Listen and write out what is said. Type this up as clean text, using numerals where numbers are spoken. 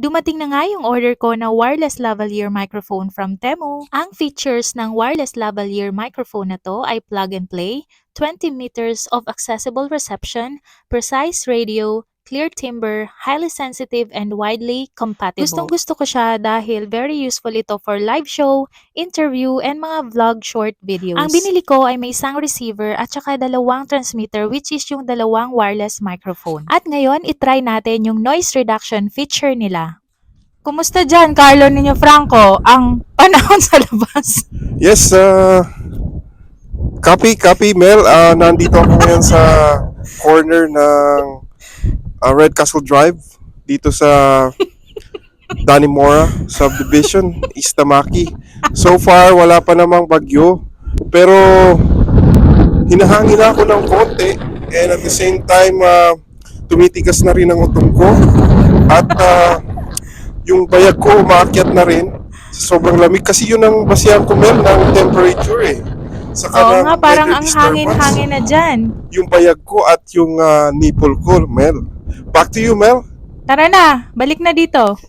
Dumating na nga yung order ko na wireless lavalier microphone from Temu. Ang features ng wireless lavalier microphone na to ay plug and play, 20 meters of accessible reception, precise radio, clear timbre, highly sensitive and widely compatible. Gustong gusto ko siya dahil very useful ito for live show, interview, and mga vlog short videos. Ang binili ko ay may isang receiver at saka dalawang transmitter which is yung dalawang wireless microphone. At ngayon, itry natin yung noise reduction feature nila. Kumusta dyan, Carlo Niño Franco? Ang panahon sa labas. Yes, copy, Mel. Nandito ako ngayon sa corner ng Red Castle Drive dito sa Dannemora Subdivision, East Tamaki. So far, wala pa namang bagyo. Pero hinahangin ako ng konti and at the same time, tumitigas na rin ang utong ko. At yung bayag ko umaakyat na rin sa sobrang lamig kasi yun ang basihan ko, Mel, ng temperature eh. Saka Oo ng nga, parang weather ang disturbance. hangin-hangin na dyan. Yung bayag ko at yung nipple ko, Mel. Back to you, Mel. Tara na, balik na dito.